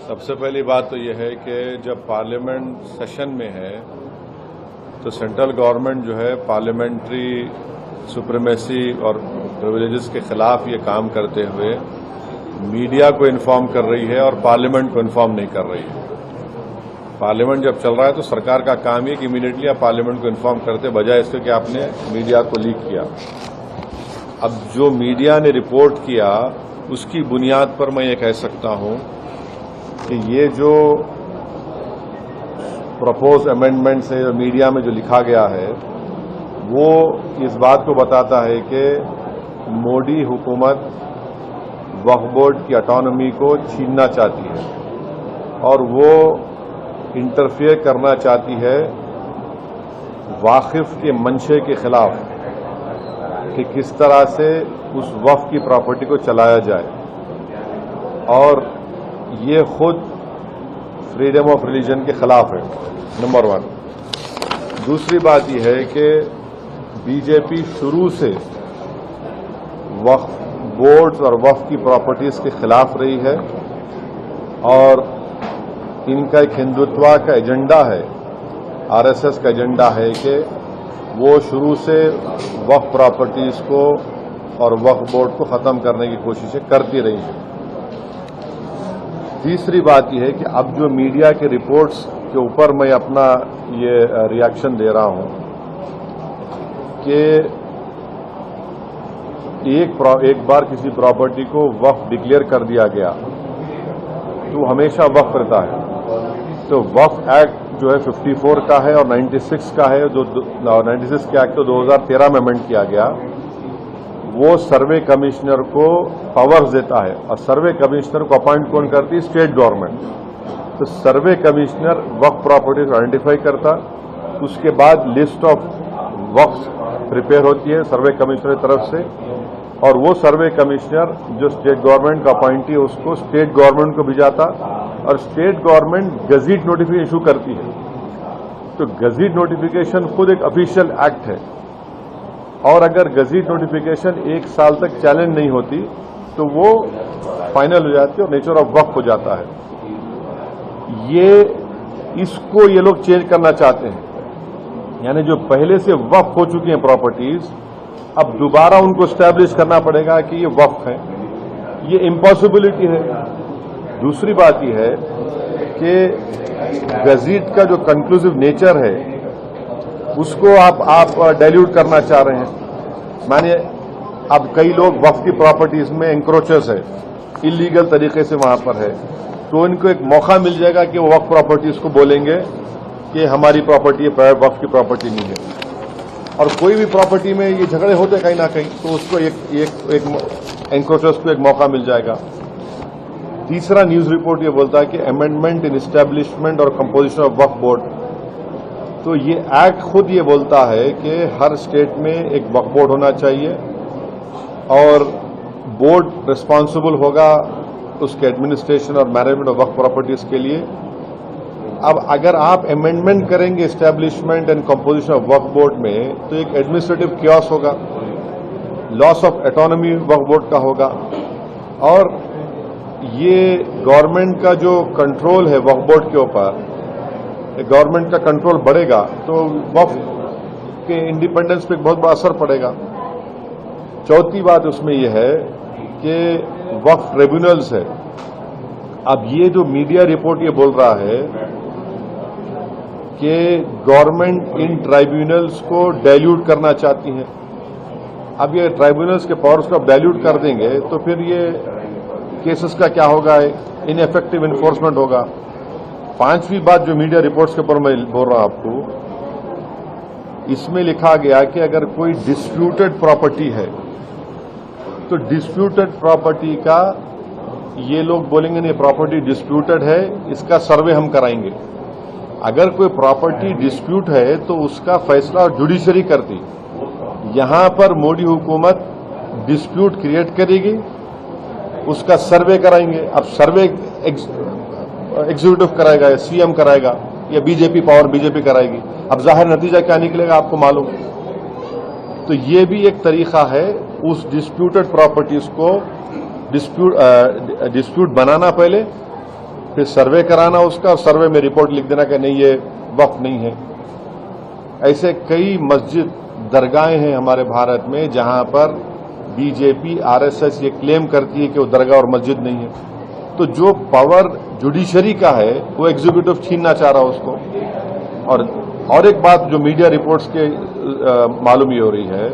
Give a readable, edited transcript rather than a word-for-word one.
سب سے پہلی بات تو یہ ہے کہ جب پارلیمنٹ سیشن میں ہے تو سینٹرل گورنمنٹ جو ہے پارلیمنٹری سپریمیسی اور پریویلیجز کے خلاف یہ کام کرتے ہوئے میڈیا کو انفارم کر رہی ہے اور پارلیمنٹ کو انفارم نہیں کر رہی ہے۔ پارلیمنٹ جب چل رہا ہے تو سرکار کا کام یہ کہ امیڈیٹلی آپ پارلیمنٹ کو انفارم کرتے بجائے اس کے کہ آپ نے میڈیا کو لیک کیا۔ اب جو میڈیا نے رپورٹ کیا اس کی بنیاد پر میں یہ کہہ سکتا ہوں کہ یہ جو پرپوز امینڈمنٹس ہے میڈیا میں جو لکھا گیا ہے وہ اس بات کو بتاتا ہے کہ مودی حکومت وقف بورڈ کی اٹانومی کو چھیننا چاہتی ہے اور وہ انٹرفیئر کرنا چاہتی ہے واقف کے منشے کے خلاف کہ کس طرح سے اس وقف کی پراپرٹی کو چلایا جائے، اور یہ خود فریڈم آف ریلیجن کے خلاف ہے، نمبر 1۔ دوسری بات یہ ہے کہ بی جے پی شروع سے وقف بورڈز اور وقف کی پراپرٹیز کے خلاف رہی ہے اور ان کا ایک ہندوتوا کا ایجنڈا ہے، آر ایس ایس کا ایجنڈا ہے کہ وہ شروع سے وقف پراپرٹیز کو اور وقف بورڈ کو ختم کرنے کی کوششیں کرتی رہی ہیں۔ تیسری بات یہ ہے کہ اب جو میڈیا کے رپورٹس کے اوپر میں اپنا یہ ریاکشن دے رہا ہوں کہ ایک بار کسی پراپرٹی کو وقف ڈکلیئر کر دیا گیا تو ہمیشہ وقف رہتا ہے۔ تو وقف ایکٹ جو ہے 54 کا ہے اور 96 کا ہے، جو 96 کے ایکٹ تو 2013 میں امینڈ کیا گیا، وہ سروے کمشنر کو پاورز دیتا ہے اور سروے کمشنر کو اپوائنٹ کون کرتی ہے؟ State government. تو سروے کمشنر وقف پراپرٹیز کو آئیڈینٹیفائی کرتا، اس کے بعد لسٹ آف وقف پریپیئر ہوتی ہے سروے کمشنر کی طرف سے، اور وہ سروے کمشنر جو اسٹیٹ گورنمنٹ کا اپوائنٹی ہے اس کو اسٹیٹ گورنمنٹ کو بھیجاتا اور state government gazette notification issue کرتی ہے۔ تو گزٹ نوٹیفیکیشن خود ایک افیشیل ایکٹ ہے، اور اگر گزٹ نوٹیفیکیشن 1 سال تک چیلنج نہیں ہوتی تو وہ فائنل ہو جاتی ہے اور نیچر آف وقف ہو جاتا ہے۔ اس کو یہ لوگ چینج کرنا چاہتے ہیں، یعنی جو پہلے سے وقف ہو چکی ہیں پراپرٹیز اب دوبارہ ان کو اسٹیبلش کرنا پڑے گا کہ یہ وقف ہے، یہ امپاسبلٹی ہے۔ دوسری بات یہ ہے کہ گزٹ کا جو کنکلوسیو نیچر ہے اس کو آپ ڈائلیوٹ کرنا چاہ رہے ہیں۔ مانیے اب کئی لوگ وقف کی پراپرٹیز میں انکروچرز ہے، اللیگل طریقے سے وہاں پر ہے، تو ان کو ایک موقع مل جائے گا کہ وہ وقف پراپرٹیز کو بولیں گے کہ ہماری پراپرٹی ہے، وقف کی پراپرٹی نہیں ہے۔ اور کوئی بھی پراپرٹی میں یہ جھگڑے ہوتے کہیں نہ کہیں تو اس کو ایک انکروچرز کو ایک موقع مل جائے گا۔ تیسرا نیوز رپورٹ یہ بولتا ہے کہ امینڈمنٹ ان اسٹیبلشمنٹ اور کمپوزیشن آف وقف بورڈ، تو یہ ایکٹ خود یہ بولتا ہے کہ ہر اسٹیٹ میں ایک وقف بورڈ ہونا چاہیے اور بورڈ ریسپانسبل ہوگا اس کے ایڈمنسٹریشن اور مینجمنٹ آف وقف پراپرٹیز کے لیے۔ اب اگر آپ امینڈمنٹ کریں گے اسٹیبلشمنٹ اینڈ کمپوزیشن آف وقف بورڈ میں تو ایک ایڈمنسٹریٹو کیوس ہوگا، لاس آف اٹانومی وقف بورڈ کا ہوگا، اور یہ گورنمنٹ کا جو کنٹرول ہے وقف بورڈ کے اوپر، گورنمنٹ کا کنٹرول بڑھے گا تو وقف کے انڈیپینڈنس پہ بہت بڑا اثر پڑے گا۔ چوتھی بات اس میں یہ ہے کہ وقف ٹریبیونلز ہے۔ اب یہ جو میڈیا رپورٹ یہ بول رہا ہے کہ گورنمنٹ ان ٹرائیبیونلز کو ڈائلیوٹ کرنا چاہتی ہے، اب یہ ٹرائیبیونلز کے پاورز کو اب ڈائلیوٹ کر دیں گے تو پھر یہ کیسز کا کیا ہوگا؟ ان ایفیکٹو انفورسمنٹ ہوگا۔ پانچویں بات جو میڈیا رپورٹس کے اوپر میں بول رہا ہوں آپ کو، اس میں لکھا گیا کہ اگر کوئی ڈسپیوٹڈ پراپرٹی ہے تو ڈسپیوٹڈ پراپرٹی کا یہ لوگ بولیں گے نہیں پراپرٹی ڈسپیوٹڈ ہے، اس کا سروے ہم کرائیں گے۔ اگر کوئی پراپرٹی ڈسپیوٹ ہے تو اس کا فیصلہ جوڈیشری کرتی، یہاں پر مودی حکومت ڈسپیوٹ کریٹ کرے گی، اس کا سروے کرائیں گے۔ اب سروے ایگزیکٹو کرائے گا یا سی ایم کرائے گا یا بی جے پی کرائے گی، اب ظاہر نتیجہ کیا نکلے گا آپ کو معلوم۔ تو یہ بھی ایک طریقہ ہے اس ڈسپیوٹڈ پراپرٹیز کو ڈسپیوٹ بنانا پہلے، پھر سروے کرانا اس کا، اور سروے میں رپورٹ لکھ دینا کہ نہیں یہ وقف نہیں ہے. ایسے کئی مسجد درگاہیں ہیں ہمارے بھارت میں جہاں پر بی جے پی RSS یہ کلیم کرتی ہے کہ وہ درگاہ اور مسجد نہیں ہے. تو جو پاور جوڈیشری کا ہے وہ ایگزیکٹو چھیننا چاہ رہا اس کو. اور ایک بات جو میڈیا رپورٹس کے معلوم یہ ہو رہی ہے